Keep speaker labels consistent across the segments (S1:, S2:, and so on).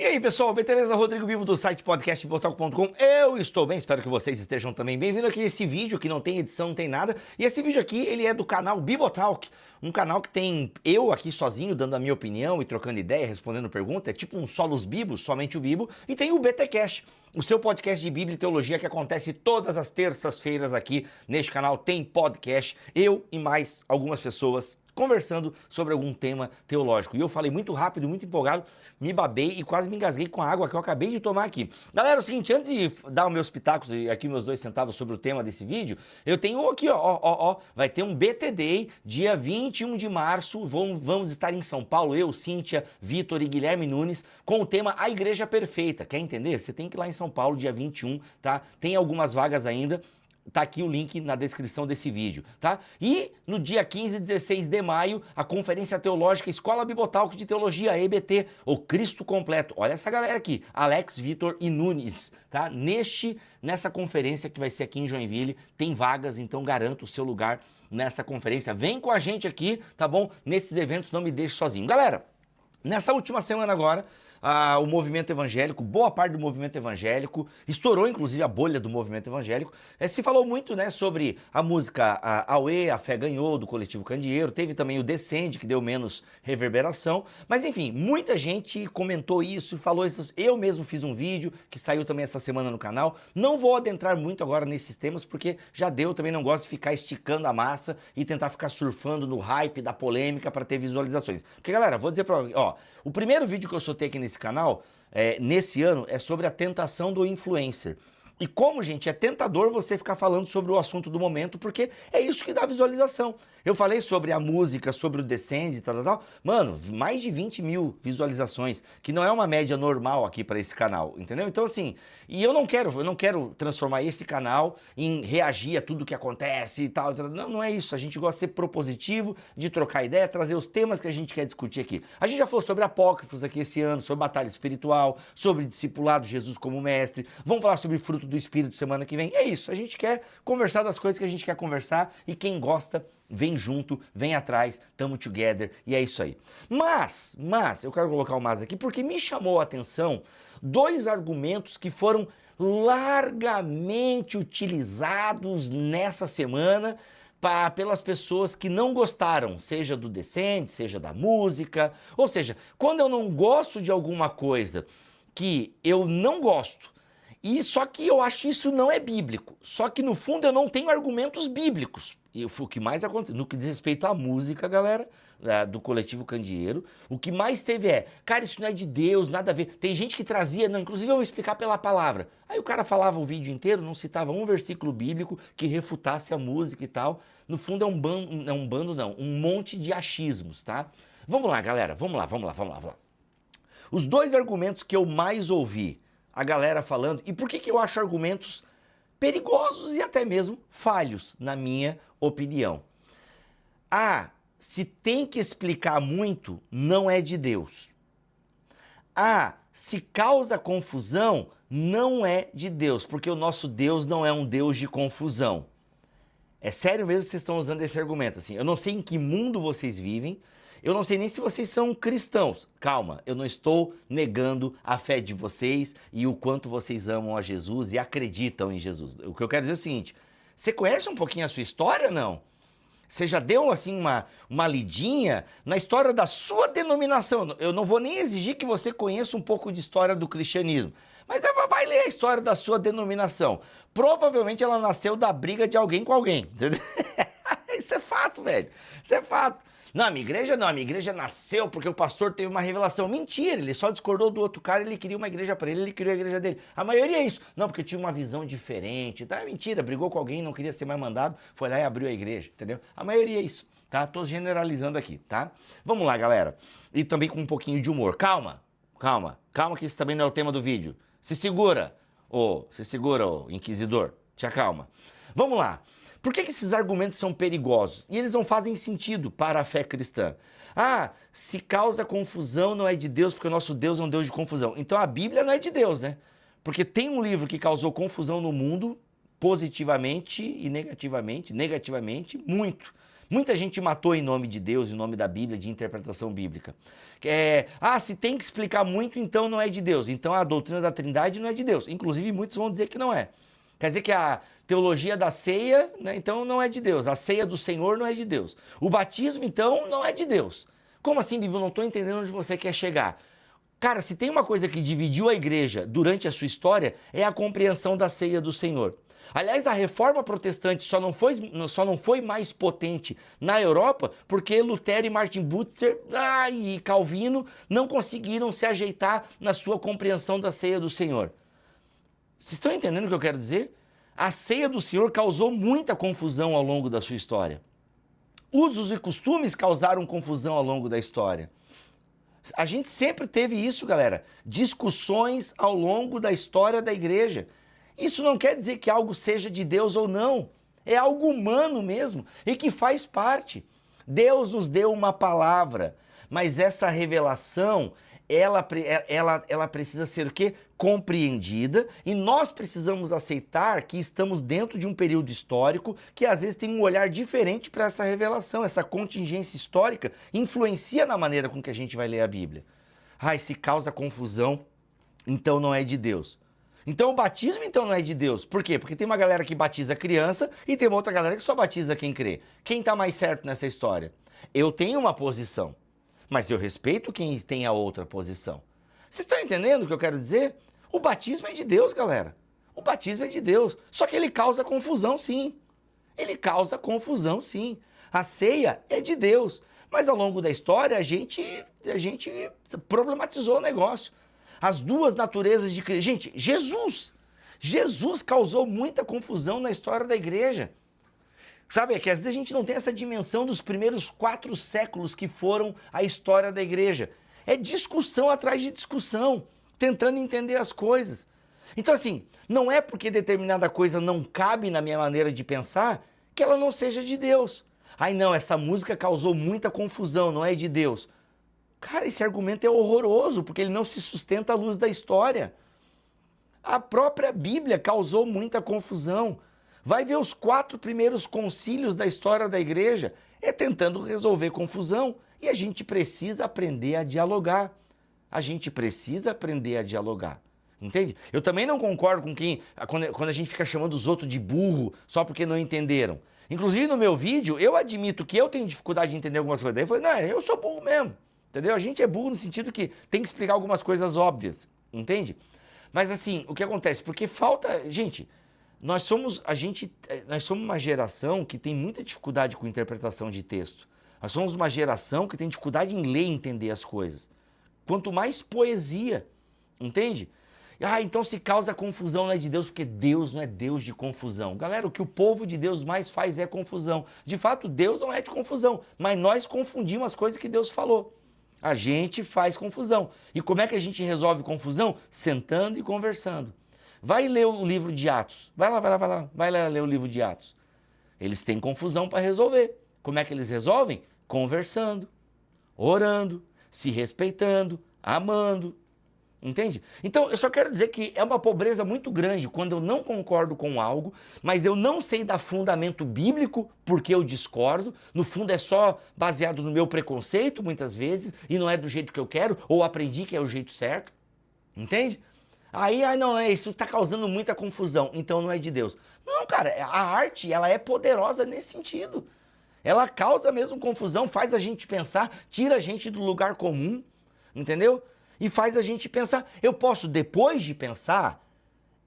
S1: E aí, pessoal, beleza? Rodrigo Bibo do site podcastbibotalk.com. Eu estou bem, espero que vocês estejam também bem. Vindo aqui esse vídeo que não tem edição, não tem nada. E esse vídeo aqui, ele é do canal Bibotalk, um canal que tem eu aqui sozinho dando a minha opinião e trocando ideia, respondendo pergunta. É tipo um Solos Bibos, somente o Bibo. E tem o BTcast, o seu podcast de Bíblia e Teologia que acontece todas as terças-feiras aqui neste canal. Tem podcast, eu e mais algumas pessoas conversando sobre algum tema teológico. E eu falei muito rápido, muito empolgado, me babei e quase me engasguei com a água que eu acabei de tomar aqui. Galera, é o seguinte, antes de dar os meus pitacos e aqui meus 2 centavos sobre o tema desse vídeo, eu tenho aqui, vai ter um BTD, dia 21 de março, vamos estar em São Paulo, eu, Cíntia, Vitor e Guilherme Nunes, com o tema A Igreja Perfeita. Quer entender? Você tem que ir lá em São Paulo, dia 21, tá? Tem algumas vagas ainda. Tá aqui o link na descrição desse vídeo, tá? E no dia 15 e 16 de maio, a Conferência Teológica Escola Bibotalk de Teologia, EBT, o Cristo Completo. Olha essa galera aqui, Alex, Vitor e Nunes, tá? Nessa conferência que vai ser aqui em Joinville, tem vagas, então garanta o seu lugar nessa conferência. Vem com a gente aqui, tá bom? Nesses eventos, não me deixe sozinho. Galera, nessa última semana agora, o movimento evangélico, boa parte do movimento evangélico, estourou inclusive a bolha do movimento evangélico, se falou muito, né, sobre a música Aue, A Fé Ganhou, do Coletivo Candeeiro, teve também o Descende, que deu menos reverberação, mas enfim, muita gente comentou isso, falou isso, eu mesmo fiz um vídeo, que saiu também essa semana no canal, não vou adentrar muito agora nesses temas, porque já deu, também não gosto de ficar esticando a massa e tentar ficar surfando no hype da polêmica para ter visualizações, porque galera, vou dizer pra o primeiro vídeo que eu soltei aqui nesse canal, nesse ano, é sobre a tentação do influencer. E como, gente, é tentador você ficar falando sobre o assunto do momento, porque é isso que dá visualização. Eu falei sobre a música, sobre o Descende e tal. Mano, mais de 20 mil visualizações, que não é uma média normal aqui para esse canal, entendeu? Então, assim, e eu não quero transformar esse canal em reagir a tudo que acontece e tal. Não é isso. A gente gosta de ser propositivo, de trocar ideia, trazer os temas que a gente quer discutir aqui. A gente já falou sobre apócrifos aqui esse ano, sobre batalha espiritual, sobre discipulado, Jesus como mestre. Vamos falar sobre fruto do Espírito semana que vem. É isso, a gente quer conversar das coisas que a gente quer conversar e quem gosta, vem junto, vem atrás, tamo together e é isso aí. Mas, eu quero colocar o mas aqui porque me chamou a atenção 2 argumentos que foram largamente utilizados nessa semana pelas pessoas que não gostaram, seja do Descende, seja da música, ou seja, quando eu não gosto de alguma coisa que eu não gosto, e só que eu acho que isso não é bíblico. Só que no fundo eu não tenho argumentos bíblicos. E o que mais aconteceu, no que diz respeito à música, galera, do Coletivo Candeeiro, o que mais teve cara, isso não é de Deus, nada a ver. Tem gente que trazia, não, inclusive eu vou explicar pela palavra. Aí o cara falava o vídeo inteiro, não citava um versículo bíblico que refutasse a música e tal. No fundo um monte de achismos, tá? Vamos lá, galera, vamos lá. Os 2 argumentos que eu mais ouvi a galera falando, e por que eu acho argumentos perigosos e até mesmo falhos, na minha opinião. Se tem que explicar muito, não é de Deus. Se causa confusão, não é de Deus, porque o nosso Deus não é um Deus de confusão. É sério mesmo que vocês estão usando esse argumento assim? Eu não sei em que mundo vocês vivem, eu não sei nem se vocês são cristãos. Calma, eu não estou negando a fé de vocês e o quanto vocês amam a Jesus e acreditam em Jesus. O que eu quero dizer é o seguinte, você conhece um pouquinho a sua história, não? Você já deu assim uma lidinha na história da sua denominação? Eu não vou nem exigir que você conheça um pouco de história do cristianismo, mas vai ler a história da sua denominação. Provavelmente ela nasceu da briga de alguém com alguém, entendeu? Isso é fato, velho. Isso é fato. Não, a minha igreja nasceu porque o pastor teve uma revelação. Mentira, ele só discordou do outro cara, ele queria uma igreja para ele criou a igreja dele. A maioria é isso. Não, porque tinha uma visão diferente. Tá? É mentira, brigou com alguém, não queria ser mais mandado, foi lá e abriu a igreja, entendeu? A maioria é isso, tá? Tô generalizando aqui, tá? Vamos lá, galera. E também com um pouquinho de humor. Calma que isso também não é o tema do vídeo. Se segura, ô inquisidor. Te acalma. Vamos lá. Por que esses argumentos são perigosos? E eles não fazem sentido para a fé cristã. Se causa confusão não é de Deus, porque o nosso Deus é um Deus de confusão. Então a Bíblia não é de Deus, né? Porque tem um livro que causou confusão no mundo, positivamente e negativamente, muito. Muita gente matou em nome de Deus, em nome da Bíblia, de interpretação bíblica. Se tem que explicar muito, então não é de Deus. Então a doutrina da Trindade não é de Deus. Inclusive, muitos vão dizer que não é. Quer dizer que a teologia da ceia, né, então não é de Deus. A ceia do Senhor não é de Deus. O batismo, então, não é de Deus. Como assim, Bíblia? Eu não estou entendendo onde você quer chegar. Cara, se tem uma coisa que dividiu a igreja durante a sua história, é a compreensão da ceia do Senhor. Aliás, a reforma protestante só não foi mais potente na Europa porque Lutero e Martin Luther e Calvino não conseguiram se ajeitar na sua compreensão da ceia do Senhor. Vocês estão entendendo o que eu quero dizer? A ceia do Senhor causou muita confusão ao longo da sua história. Usos e costumes causaram confusão ao longo da história. A gente sempre teve isso, galera. Discussões ao longo da história da igreja. Isso não quer dizer que algo seja de Deus ou não. É algo humano mesmo e que faz parte. Deus nos deu uma palavra, mas essa revelação, ela precisa ser o quê? Compreendida, e nós precisamos aceitar que estamos dentro de um período histórico que às vezes tem um olhar diferente para essa revelação. Essa contingência histórica influencia na maneira com que a gente vai ler a Bíblia. Se causa confusão, então não é de Deus. Então o batismo então não é de Deus. Por quê? Porque tem uma galera que batiza criança e tem uma outra galera que só batiza quem crê. Quem está mais certo nessa história? Eu tenho uma posição, mas eu respeito quem tem a outra posição. Vocês estão entendendo o que eu quero dizer? O batismo é de Deus, galera. O batismo é de Deus. Só que ele causa confusão, sim. Ele causa confusão, sim. A ceia é de Deus. Mas ao longo da história a gente problematizou o negócio. As duas naturezas de Cristo. Gente, Jesus causou muita confusão na história da igreja. Sabe, é que às vezes a gente não tem essa dimensão dos primeiros 4 séculos que foram a história da igreja. É discussão atrás de discussão, tentando entender as coisas. Então assim, não é porque determinada coisa não cabe na minha maneira de pensar que ela não seja de Deus. Não, essa música causou muita confusão, não é de Deus. Cara, esse argumento é horroroso, porque ele não se sustenta à luz da história. A própria Bíblia causou muita confusão. Vai ver os 4 primeiros concílios da história da igreja, tentando resolver confusão. E a gente precisa aprender a dialogar. A gente precisa aprender a dialogar. Entende? Eu também não concordo com quando a gente fica chamando os outros de burro só porque não entenderam. Inclusive no meu vídeo, eu admito que eu tenho dificuldade de entender algumas coisas. Daí eu falei, não, eu sou burro mesmo. Entendeu? A gente é burro no sentido que tem que explicar algumas coisas óbvias, entende? Mas assim, o que acontece? Porque falta... Gente, nós somos uma geração que tem muita dificuldade com interpretação de texto. Nós somos uma geração que tem dificuldade em ler e entender as coisas. Quanto mais poesia, entende? Então se causa confusão não é de Deus, porque Deus não é Deus de confusão. Galera, o que o povo de Deus mais faz é confusão. De fato, Deus não é de confusão, mas nós confundimos as coisas que Deus falou. A gente faz confusão. E como é que a gente resolve confusão? Sentando e conversando. Vai ler o livro de Atos. Vai lá ler o livro de Atos. Eles têm confusão para resolver. Como é que eles resolvem? Conversando, orando, se respeitando, amando. Entende? Então, eu só quero dizer que é uma pobreza muito grande quando eu não concordo com algo, mas eu não sei dar fundamento bíblico porque eu discordo. No fundo é só baseado no meu preconceito, muitas vezes, e não é do jeito que eu quero, ou aprendi que é o jeito certo. Entende? Não, isso está causando muita confusão, então não é de Deus. Não, cara, a arte, ela é poderosa nesse sentido. Ela causa mesmo confusão, faz a gente pensar, tira a gente do lugar comum, entendeu? E faz a gente pensar. Eu posso, depois de pensar,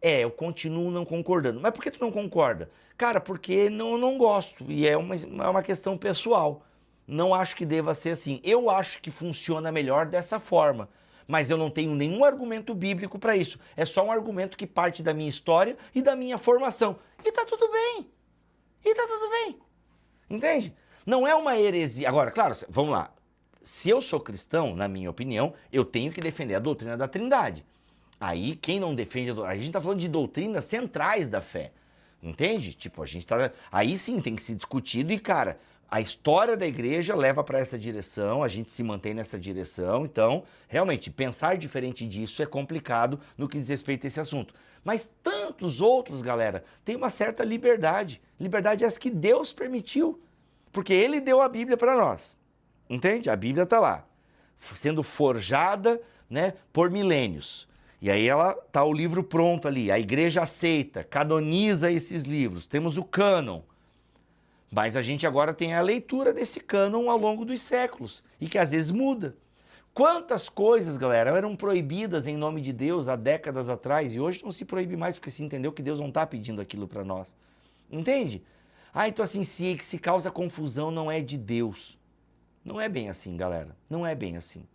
S1: eu continuo não concordando. Mas por que tu não concorda? Cara, porque não gosto. E é uma questão pessoal. Não acho que deva ser assim. Eu acho que funciona melhor dessa forma. Mas eu não tenho nenhum argumento bíblico para isso. É só um argumento que parte da minha história e da minha formação. E tá tudo bem. Entende? Não é uma heresia. Agora, claro, vamos lá. Se eu sou cristão, na minha opinião, eu tenho que defender a doutrina da Trindade. Aí, quem não defende a gente está falando de doutrinas centrais da fé. Entende? Tipo, a gente tá... Aí sim tem que ser discutido e, cara, a história da igreja leva para essa direção, a gente se mantém nessa direção. Então, realmente, pensar diferente disso é complicado no que diz respeito a esse assunto. Mas tantos outros, galera, têm uma certa liberdade. Liberdade essa que Deus permitiu. Porque ele deu a Bíblia para nós. Entende? A Bíblia está lá, sendo forjada, né, por milênios. E aí tá o livro pronto ali, a igreja aceita, canoniza esses livros, temos o cânon. Mas a gente agora tem a leitura desse cânon ao longo dos séculos, e que às vezes muda. Quantas coisas, galera, eram proibidas em nome de Deus há décadas atrás, e hoje não se proíbe mais, porque se entendeu que Deus não está pedindo aquilo para nós. Entende? Ah, então assim, se causa confusão, não é de Deus. Não é bem assim, galera. Não é bem assim.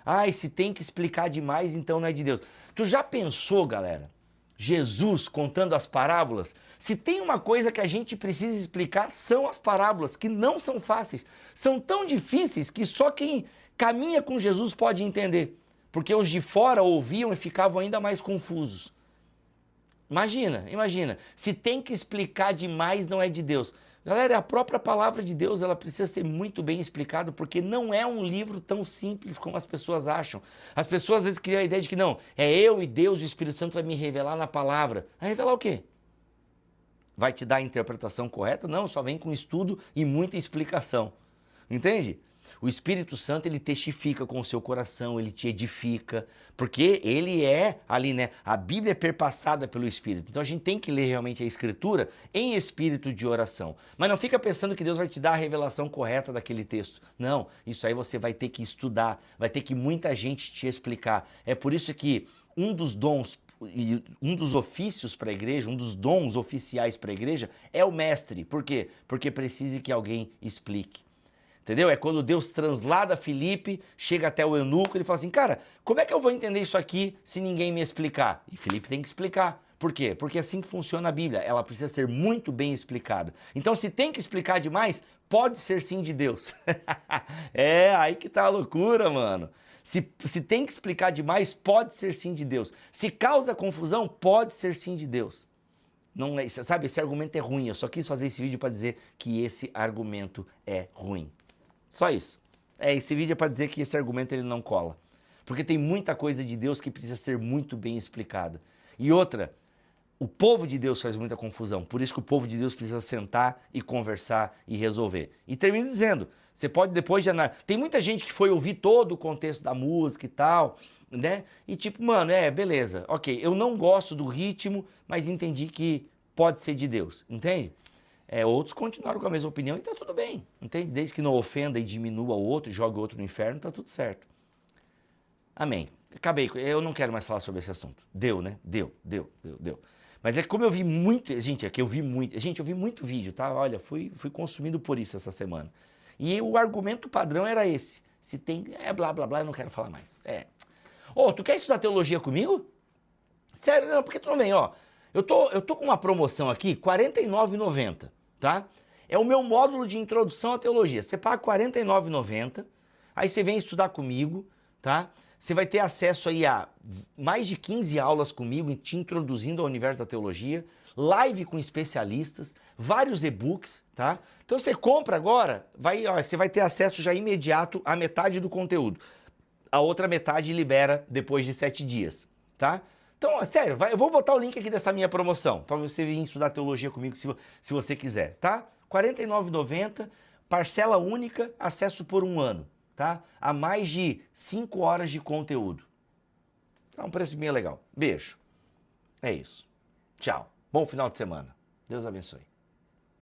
S1: Ai, se tem que explicar demais, então não é de Deus. Tu já pensou, galera? Jesus contando as parábolas? Se tem uma coisa que a gente precisa explicar, são as parábolas, que não são fáceis. São tão difíceis que só quem caminha com Jesus pode entender. Porque os de fora ouviam e ficavam ainda mais confusos. Imagina. Se tem que explicar demais, não é de Deus. Galera, a própria palavra de Deus, ela precisa ser muito bem explicada, porque não é um livro tão simples como as pessoas acham. As pessoas às vezes criam a ideia de que não, é eu e Deus, o Espírito Santo vai me revelar na palavra. Vai revelar o quê? Vai te dar a interpretação correta? Não, só vem com estudo e muita explicação. Entende? O Espírito Santo, ele testifica com o seu coração, ele te edifica, porque ele é ali, né? A Bíblia é perpassada pelo Espírito. Então a gente tem que ler realmente a Escritura em espírito de oração. Mas não fica pensando que Deus vai te dar a revelação correta daquele texto. Não, isso aí você vai ter que estudar, vai ter que muita gente te explicar. É por isso que um dos dons e um dos ofícios para a igreja, um dos dons oficiais para a igreja é o mestre. Por quê? Porque precisa que alguém explique. Entendeu? É quando Deus translada Filipe, chega até o eunuco, ele fala assim, cara, como é que eu vou entender isso aqui se ninguém me explicar? E Filipe tem que explicar. Por quê? Porque é assim que funciona a Bíblia, ela precisa ser muito bem explicada. Então, se tem que explicar demais, pode ser sim de Deus. É, aí que tá a loucura, mano. Se tem que explicar demais, pode ser sim de Deus. Se causa confusão, pode ser sim de Deus. Não é, sabe, esse argumento é ruim. Eu só quis fazer esse vídeo para dizer que esse argumento é ruim. Só isso. Esse vídeo é para dizer que esse argumento ele não cola. Porque tem muita coisa de Deus que precisa ser muito bem explicada. E outra, o povo de Deus faz muita confusão. Por isso que o povo de Deus precisa sentar e conversar e resolver. E termino dizendo, você pode depois de analisar. Tem muita gente que foi ouvir todo o contexto da música e tal, né? E tipo, mano, beleza, ok, eu não gosto do ritmo, mas entendi que pode ser de Deus, entende? Outros continuaram com a mesma opinião e tá tudo bem, entende? Desde que não ofenda e diminua o outro, jogue o outro no inferno, tá tudo certo. Amém. Acabei, eu não quero mais falar sobre esse assunto. Deu, né? Deu. Mas é que como eu vi muito, gente, eu vi muito vídeo, tá? Olha, fui consumindo por isso essa semana. E o argumento padrão era esse. Se tem, blá, blá, blá, eu não quero falar mais. Tu quer estudar teologia comigo? Sério, não, porque tu não vem, ó. Eu tô com uma promoção aqui, R$ 49,90, tá? É o meu módulo de introdução à teologia. Você paga R$ 49,90, aí você vem estudar comigo, tá? Você vai ter acesso aí a mais de 15 aulas comigo, te introduzindo ao universo da teologia, live com especialistas, vários e-books, tá? Então você compra agora, você vai ter acesso já imediato à metade do conteúdo. A outra metade libera depois de 7 dias, tá? Então, sério, eu vou botar o link aqui dessa minha promoção, para você vir estudar teologia comigo se você quiser, tá? R$ 49,90, parcela única, acesso por 1 ano, tá? A mais de 5 horas de conteúdo. Tá um preço bem legal. Beijo. É isso. Tchau. Bom final de semana. Deus abençoe.